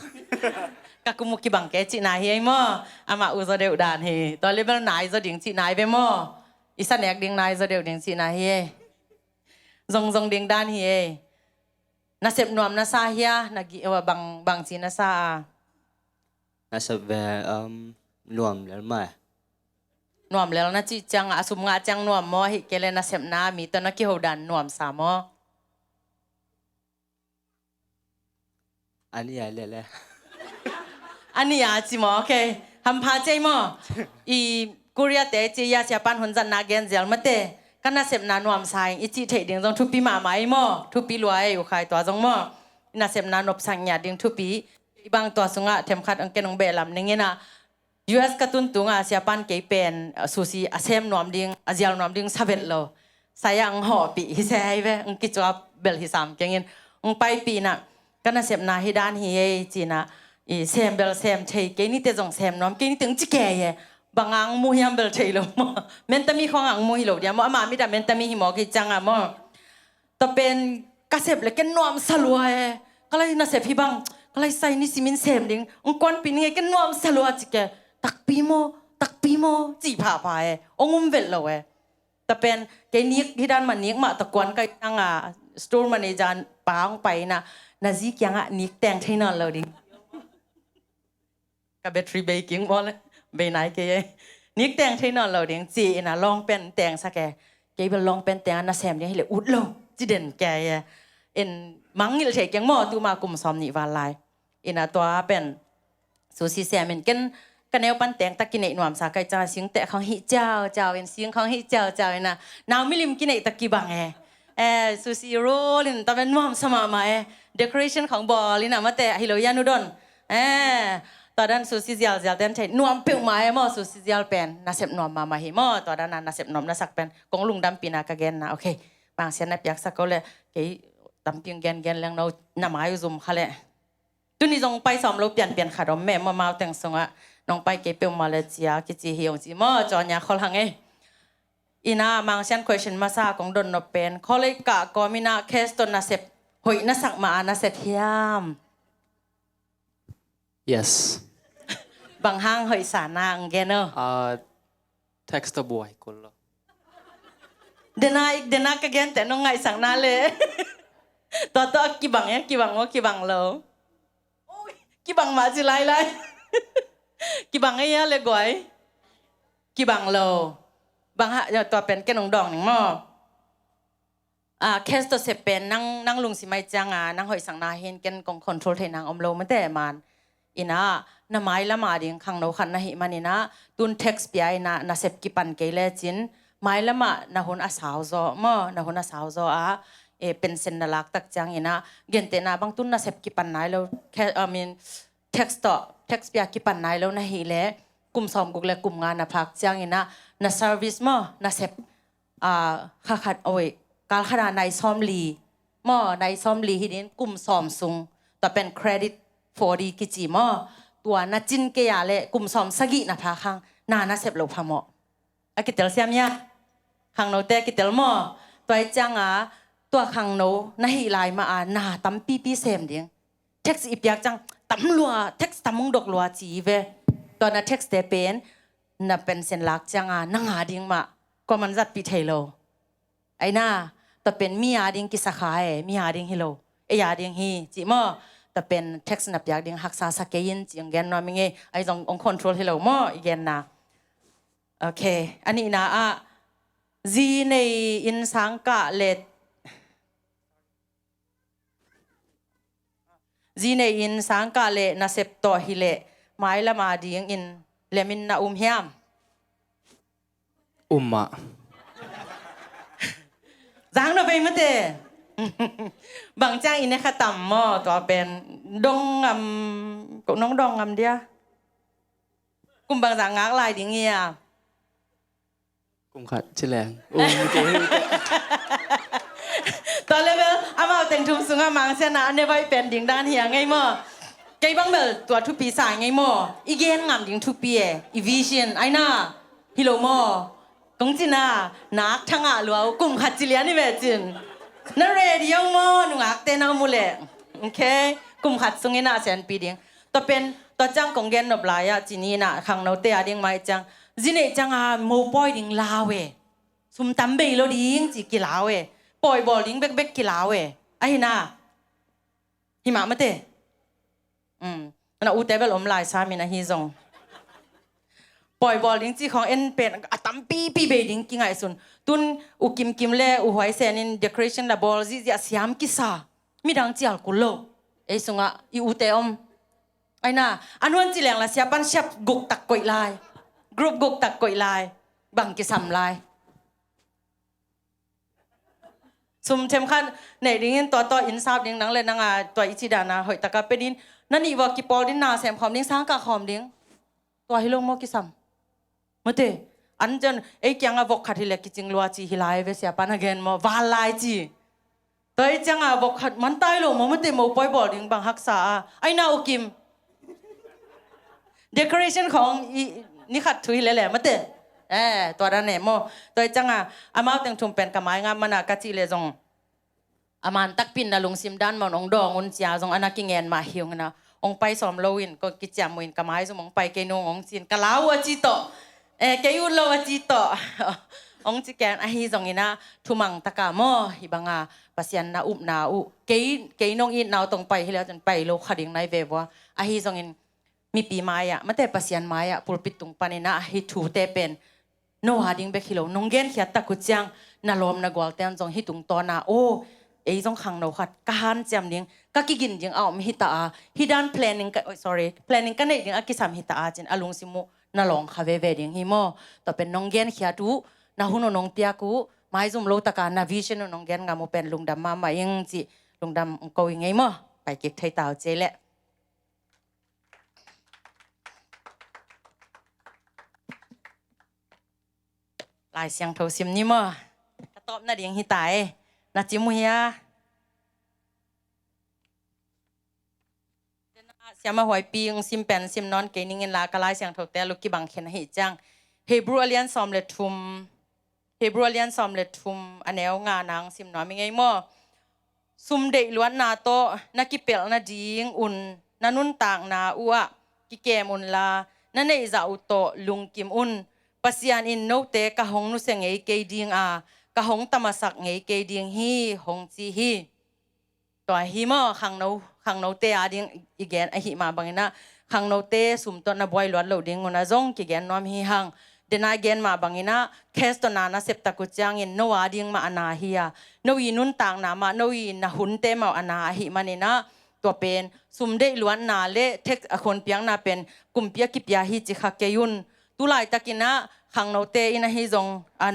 [SPEAKER 1] กะกุมุกิบังแกจีนายเฮียมออามาอุซเดวดานเฮตอนเลเวลนายซดิ้งจีนายไปมออีสันแอกดิ้งนายซเดวดิ้งจีนายเฮซงดิ้งดานเฮนาเสพนวมนาซาเฮียนากิว่าบางจีนาซา
[SPEAKER 3] nó sẽ về nuông lên mà
[SPEAKER 1] นวมแล้วนะจีจังอาสุมงาจังนวมมอฮิเกเลนาเสพนามีตอนนักกิโหดันนวมสามอ
[SPEAKER 3] anh ấy lại lại
[SPEAKER 1] อันนี้อาจิมอโอเคทำพาใจมออีกุเรียเตจียาเสียปันหุนจันนาเกนเจลมาเตกันน่าเสพนานวมสายอีจีเทดิงจงทุปีมาไหมมอทุปีรวยอยู่ใครตัวจงมอน่าเสพนานบสังญาดิงทุปีบางตัวสุงะเทมขัดอังเกนองเบลำนึงนะ US กระตุนตุงอาเสียปันเกยเป็นซูซีอาเซมนวมดิงอาเจียลนวมดิงซาเวตโลสายอังหอปีฮิเซไฮเวอังกิจวับเบลฮิสามเกงินอังไปปีน่ะกันน่าเสพนาฮิดานฮิเอจีน่ะอีเซมเบลเซมเทยเกนี่เตจงเซมน้อมเกนี่ถึงจิแก่เยบางอังมูฮิมเบลเทยโลมเมนตามีของอังมูฮิโลเดียมอามามิดาเมนตามีฮิมอกิจังอะมอตะเป็นกระเสพเลยแกนวมสลัวเอก็เลยน่าเสพพี่บังก็เลยใส่นี่สิมินเซมดิงองกวนปีนี้แกนวมสลัวจิแกตักปีโมจีผ่าพายองุมเวลโลเอตะเป็นแกนิกที่ด้านมันนิกมาตะกวนก็ยังอ่ะสโตร์มันในจานปางไปนะนาซิกยังอ่ะนิกแต่งที่นอนเราดิกับเบทรีเบกิ้งบอลเลยเบนไหนแกนิกแต่งที่นอนเราดิจีน่ะลองเป็นแต่งสักแกเป็นลองเป็นแต่งน่ะแซมยังให้เลยอุดโลจีเด่นแกเอ็นมังนี่เลยยังหม้อตูมากลุ่มซ้อมนี่วาลายอินะตัวเป็นซูซีแซมเอ็นกันแนวปันแต่งตะกินไอ้หนวมสาไก่จ้าเสียงแต่ของฮิเจ้าเอ็นเสียงของฮิเจ้านะนาวมิลิมกินไอ้ตะกี้บังซูซีโรลินตะเป็นหนวมสมามาเดคอเรชั่นของบอลินะมาแต่ฮิโลยานุดอนตอนนั้นซูซีเจียลเต็มใช้หนวมเปียวไม้หม้อซูซีเจียลเป็นน่าเสพหนวมมาหิหม้อตอนนั้นน่าเสพหนวมน่าสักเป็นกงลุงดำปีนากะเกนนะโอเคบางเสียนน่ะเปียกสักก็เลยเกี่ยดำเปียงเกนเรื่องเราหน้าไม้อยู่ซุ่มเขาเลยตุนี่จงไปซ้อมเราเปลี่ยนขาดอมแม่มาแต่งทรงอะน้องไปเก็บเปียวมาเลเซียกิจีเฮียงจีหม้อจอนยาเขาหังอีน่าบางเสียน question มาซาของดนนเป็นเขาเลยกะก็มีน่าเคสตัวน่าเสพหอยน่าสักมาน่าเสพเฮียม
[SPEAKER 2] yes
[SPEAKER 1] บางห้างหอยสานางแกเนอะ
[SPEAKER 2] text the boy คนละ
[SPEAKER 1] เดนากะแกนแต่น้องไงสั่งนาเลยตัวกี่บังเนี่ยกี่บังวะกี่บังเรากี่บังมาจิไล่กี่บังไอ้ยะเลยก๋วยกี่บังเราบางฮะตัวเป็นแกนองดองหนึ่งหม้อเคสตัวเสพเป็นนั่งลุงสิไม่จังนั่งหอยสั่งนาเห็นแกนกองคอนโทรลเทนางอมโลมันแต่มันอินะน้ำไม้ละมาดิ่งขังเราขันนะหิมันนี่นะตุนเท็กซ์ปีไอนะเสพกี่ปันเกลจินไม้ละมานะหุ่นอาสาวโซมั้งนะหุ่นอาสาวโซเป็นเซนนลักตักจังอินะเกินเตนะบางตุนนะเสพกี่ปันไหนแล้วแค่เท็กซ์ปีกี่ปันไหนแล้วนะหิเล่กลุ่มซ้อมกุกเล่กลุ่มงานนะพักจังอินะนะเซอร์วิสมั้งนะเสพขัดโอ้ยการขนาดในซ้อมลีมั้งในซ้อมลีที่นี่กลุ่มซ้อมสูงแต่เป็นเครดิต40กิจิมอตัวน่าจินเกียเลยกลุ่มสอมสกินะพาคังน่าเสพโลพามอกิเตลเซียมยาคังโนเตกิเตลมอตัวจังตัวคังโนน่าฮิไลมาน่าตั้มปีเซมเดียงเท็กซ์อีเปียกจังตั้มลัวเท็กซ์ตั้มมุงดกลัวจีเวตัวน่ะเท็กซ์เตเป็นน่ะเป็นเซนลักจังนั่งหาดิ่งมาก็มันจัดปีเทโลไอ้น่าแต่เป็นมีหาดิ่งกิสขายมีหาดิ่งฮิโล ยาดิงฮีจิมอแต่เป็นเท็กซ์นับยากดิงหักษาสเกยินจิงแกนนอมิงไอ้จงองคอนโทรลให้เรามออีกแกนนะโอเคอันนี้นะจีในอินสังกะเลดจีในอินสังกะเลนะเซปโตฮิเลไม้ละมาดิงอินเลมินนะเฮียม
[SPEAKER 3] Umma.
[SPEAKER 1] จางเราไปมั้ยเตบางจ้างอินนะคะต่ำมอตัวเป็นดงกน้องดองเดียกุมบางจางงากลายดิเงีย
[SPEAKER 3] Cũng khát chứ làng.
[SPEAKER 1] ตอนเลเวลอามาแต่งทุ่มสูงมังเสนาในไว้เป็นดิ่งด้านเหียไงมอไกบังเบลตัวทุปีสายไงมออีเกนงามดิ่งทุปีอีวิชันไอน่าฮิโลมอกงจินานักทั้งหลัวกุมขัดจิเลียนี่เวจินนั่นเรดิยงมอหนุ่งอักเตนามูเลโอเคกุมขัดสุงินาเซนปีดิ่งตัวเป็นตัวจังกงเกนนบลายจินีน่ะขังเราเตะดิ่งไม่จังจินเอจังโมปอยดิ่งลาเวสุมตัมเบยโลดิ่งจิกิลาเวปอยบอลดิ่งเบกกิลาเวไอ้น่ะหิมะมาเตน่ะอุเตเบลอมลายซามินะฮิซงปล่อยบอลลิงจีของเอ็นเป็นตั้มปีเบดิงกิงไงสุนตุนอุกิมเล่อุหอยเซนินเดคอเรชั่นละบอลจีจะสยามกิซามีดังจีอัลกุลโลไอ้สุงะอีอุเตอมไอ้น่ะอันวันจีแหลงละเสียปันเชฟกุกตักกอยลายกรุ๊ปกุกตักกอยลายบังกิซัมลายซุมเทมขันในดิ้งตัวอินซาบดิ้งนังเลยนังตัวอิจิดานาหอยตะกะเป็นดินนั่นอีวากิปอลดินนาเซมคอมดิ้งสังกะคอมดิ้งตัวฮิโลโมกิซัมมเตอันจันไอ้ยังบอกขัดที่เล็กจริงลัวจีฮิลายเวเสียปานักเกนมาวาลายจีตัวไอ้ยังบอกขัดมันตายลงมเตมปอยบอลดิ้งบางฮักษาไอ้น่าอุกิมเดคอเรชั่นของนี่ขัดทุยเลยแหละมเตตัวนั้นเนี่ยมตัวไอ้ยังอามาแต่งทุ่มเป็นกระไม้งามมันกะจีเลยจงอามันตักปินนะลงซิมด้านมันองดองอุนเจียจงอนากิเงินมาหิวนะองไปสอมโลวินก็กิจจามุนกระไม้สมองไปเกนงองจีนกะลาวจิโตแกยุโลวจิโตองจิแกนอาฮิจงอินะทุมังตะกามอฮิบังปัสยันนาอุบนาอุเกนงอินนาวตรงไปให้แล้วจนไปโลขดิ่งในเววะอาฮิจงอินมีปีไม้มันแต่ปัสยันไม้ปุรปิตุงปานินะฮิทูเตเป็นโนหาดิ่งเบคิโลนงเกนเขียตะกุจังนาลมนากวลเตนจงฮิตุงตอนาโอไอ้จงขังเราขัดกหันจำดิ่งก็กินดิ่งเอาไม่ฮิตาฮิดัน planning กัน sorry planning กันเนี่ยดิ่งอากิสามฮิตาจินอลุงสิมุน่าลองคาเวดิ่งฮิโมต่อเป็นน้องเกนเขียดูน่าหุ่นน้องเตียกูไม่ซุ่มโลตะการนาวิชันน้องเกนงามเป็นลุงดำมายังจีลุงดำก็ยังไงโมไปเก็บไทยตาวเจเละลายเสียงโทซิมนี่โมกระตอบน่าดิ่งฮิตายน่าจิมุเฮียเสียมาหวยปีงซิมเป็นซิมนอนเกนิงินลากะลายเสียงโทแต่ลูกกี่บังเข็นให้จังเฮบรูอเลียนซอมเลทุมอันแนวงานางซิมนอนมีไงมั่วซุมเดล้วนนาโตนักกิเปลนาดิงอุ่นนันุนต่างนาอัวกิเกมุนลานั่นเอจะอุโตลุงกิมอุ่นปัสยานอินโนเตกะหงนุเสงเอเกดิงกะหงตมาสักเงเกดิงฮีหงจีฮีตัวฮีมั่วขังโนเตดิงอีแกนไอหิมาบังนะขังโนเตสุมตนะบอยล้วนเหลวดิงงนะจงกิแกนนอมฮีหังเดนายเกนมาบังนะเคสตนานะเซปตะกุจางอินโนวาดิงมาอนาฮียโนวีนุนต่างนามาโนวีนะหุนเตมาอนาหิมานีนะตัวเป็นสุมเดล้วนนาเลเทคคนเปียงนาเป็นกุมเปียกิปยาฮีจิขักเกยุนตุลายตะกินะขังโนเตอินะฮีจง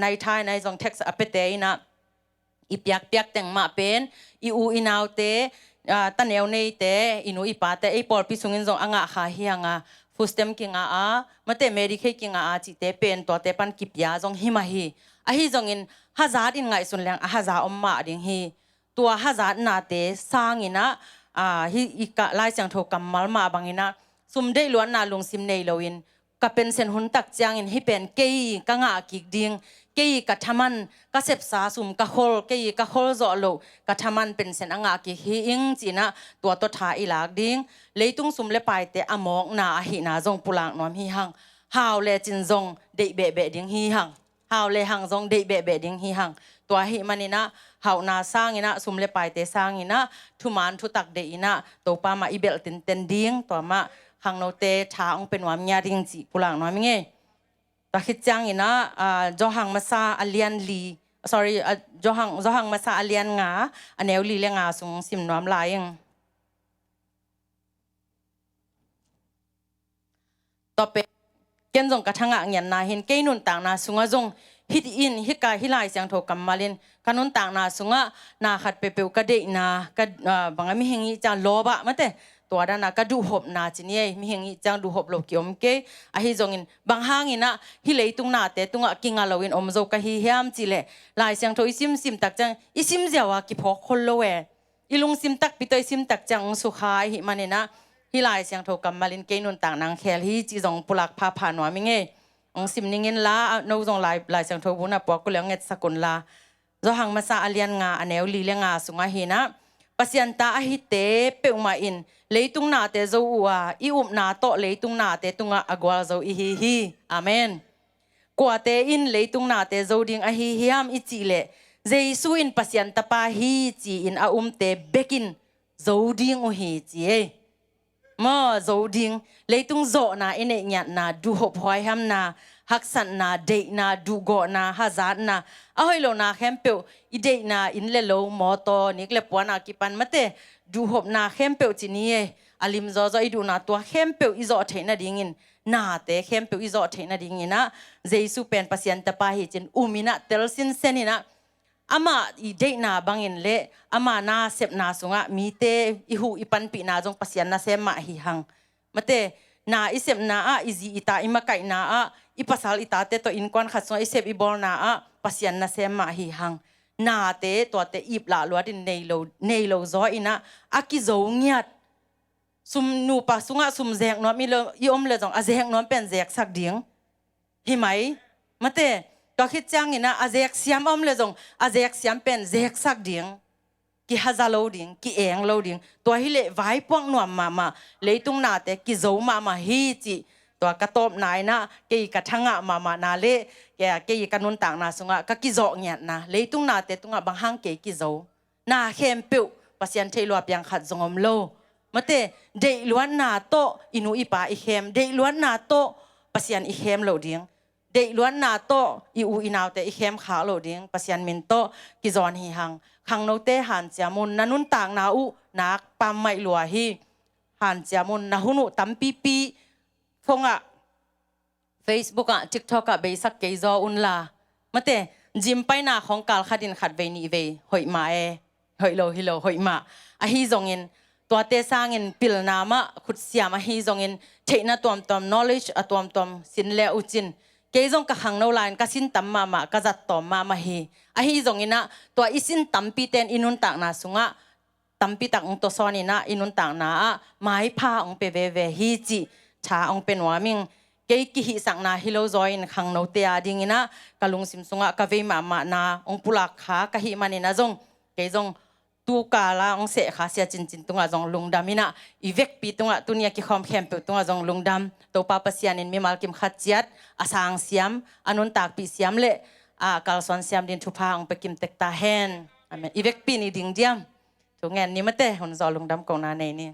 [SPEAKER 1] ในไทยในจงเท็กซ์อเปเตอินะอีเปียกแต่งมาเป็นอีอูอีนาวเตตะเนวเนเตอินูอีปาเตไอปอลพิสุงินจงอ่างขาเฮียงฟูสเต็มกิงมาเตเมดิเคกิงจิเตเป็นตัวเตปันกิปยาจงฮิมาฮีฮีจงอินฮาซาดอินไงสุนแรงฮาซาอมมาดิงฮีตัวฮาซาดนาเตสร้างอินะฮีอีกะไลเสียงโทกัมมัลมาบังอินะซุมได้ล้วนนาลงซิมเนโลอินก็เป็นเซนหุนตักจางอินให้เป็นเกยกังกิกดิงเกยกัทมันก็เสพสาสุมกะโคลเกยกะโคลโจโลกัทมันเป็นเซนกิกฮีอิงจีนะตัวทาอิลากดิงเลยตุงสุมเลไปเตอมอกนาหินาจงปุลังนอมฮีหังฮาวเลจินจงเดเบดิงฮีหัง เฮาเลยหังจงเดเบะเบะดิ้งฮีหังตัวหิมันนี่นะเฮานาสร้างอินะสุมเลไปเตสร้างอินะทุมันทุตักเดอินะตัวปามาอีเบลเต็นเต็นดิ้งตัวมาหังโนเตชาองเป็นวามญาดิ้งจีปุลังน้อยมั้งเงตะคิดจังอินะจอหังมาซาอเลียนลีsorry จอหังมาซาอเลียนงาอันเนวลีเลงาสุงสิมน้อมลายยังต่อไปเกณฑ์จงกระทั่งเงียนนาเห็นเกนุนต่างนาสุงจงฮิตอินฮิกาฮิลายเสียงโทกำมาลินกันุนต่างนาสุงนาขัดเปเปวกระเดนากระบางมีเฮงีจังโลบะมาเตตัวด้านนากระดูหบนาจินี่มีเฮงีจังดูหบโลกิอมเกอหิจงอินบางห้างอินะฮิเลยตุงนาเตตุงกิงาลวินอมโจกะฮิเฮียมจิเลลายเสียงโทอิซิมตักจังอิซิมเจียวกิพอคนโลเวอิลุงซิมตักปิโตอิซิมตักจังสุขายหิมันนะฮิลายเสียงโทกำมาลินเกนุนต่างนางแคลฮิจีจงปุลักพาผ่านวามิเงองสิมนิงินลาโนจงลายเสียงโทบุนะปอกกุเลงเงสกุลลาจหังมาซาอเลียนงาอเนวลีเลงาสุงาหินะปัสยันตาอหิเตเปอุมาอินเลยตุงนาเตโจอัวอิอุมนาโตเลยตุงนาเตตุงอากวาโจอิฮิฮิอาเมนกว่าเตอินเลยตุงนาเตโจดิงอหิฮิยามอิจิเลเจซูอินปัสยันตาปาฮิจีอินอาอุมเตเบกินโจดิงอุฮิจีมาโจดิงเลยตุงโจนาอินเนียนาดูหบหอยฮัมนาฮักสันนาเดนาดูโกนาฮาซาดนาเอาให้โลนาเข้มเปียวอีเดนาอินเลโลมอตอนิกเลปวานากิปันมะเตดูหบนาเข้มเปียวจินีอลิมจอจออีดูนาตัวเข้มเปียวอีจอเทนาดิงินนาเตเข้มเปียวอีจอเทนาดิงินนะเจสุเป็นปัสยันตะปาหิจินอุมินะเตลซินเซนินะอามาอีเดนาบังอินเลอามานาเซบนาสุงะมีเตอีหูอีปันปีนาจงปัสยันนาเซมาหิหังมะเตนาอิเซบนาอะอีจีอิตาอิมะไกนาอะอีภาษาอิตาเตตัวอินควันขัดสวยเสพอีบอลนาอะปัสยันนาเซมาหิหังนาเตตัวเตอีบลาลัวดินเนโลซออินะอากิโจเงียดซุมนูปะสุงะซุมแจกน้อมีเลยอมเลยจงอาแจกน้อเป็นแจกสักเดียงเห็นไหมมาเตก็คิดจังอินะอาแจกเสียมอมเลยจงอาแจกเสียมเป็นแจกสักเดียงกิฮาซาโลดิงกิเองโลดิงตัวฮิเลไว้ป้องหนวมมาเลยตุงนาเตกิโจมาฮีจิตัวกระตบนายนะเกี่ยกระทั่งมานาเล่แกเกี่ยกันนุนต่างนาสุงะก็กิโจเนี่ยนะเลยตุงนาเตตุงะบางห้างเกี่ยกิโจนาเข้มเปียวปัสยันเทลวบยังขัดจงอมโลมาเตเดล้วนนาโตอินุอีปาอีเข้มเดล้วนนาโตปัสยันอีเข้มโลดิงเดล้วนนาโตอีอูอีนาวเตอีเข้มขาโลดิงปัสยันมินโตกิจอนฮีหังขังโนเตหันเจียมุนนันุนต่างนาอุนักปามไม่หลัวฮีหันเจียมุนนาหุนุตัมปีฟงอ่ะ Facebook อ่ะ TikTok อ่ะเบสักเกยจออุนลามาเตจิมไปนาของกาลขัดินขัดเวนีเวหอยมาหอยโลฮิโลหอยมาอะฮีจงอินตัวเตสร้างอินปิลนามะขุดเสียมาฮีจงอินเทนะตัวม knowledge อะตัวมสินเลอุจินเกยจงกะขังโนลานกะสินตัมมากะจัดตอมมาฮีอะฮีจงอินะตัวอิสินตัมปีเตนอินุนตากนาสุงะตัมปีตักองตัวซอนินะอินุนตากนาไม้พาองเปเวฮีจิชาองเป็นวามิงเกยกิหิสังนาฮิโลจอยน์ขังโนเตียดิงินะกะลุงซิมสุงะกะเวมานาองปุลักขากะหิมานินะจงเกยจงตูกาลาองเสะขาเสียจินตุงะจงลุงดามินะอีเวกปีตุงะตุเนียกิคอมเข้มเปตุงะจงลุงดามตัวปาปะเสียนินมีมัลกิมขัดเจียดอาสางเสียมอนุนตากปีเสียมเลกาลซอนเสียมดินทุพาองไปกิมเต็กตาแฮนอเมนอีเวกปีนี่ดิงเดียมทุกงานนี้มาเตะหุ่นจอลุงดามกองนาเนนี่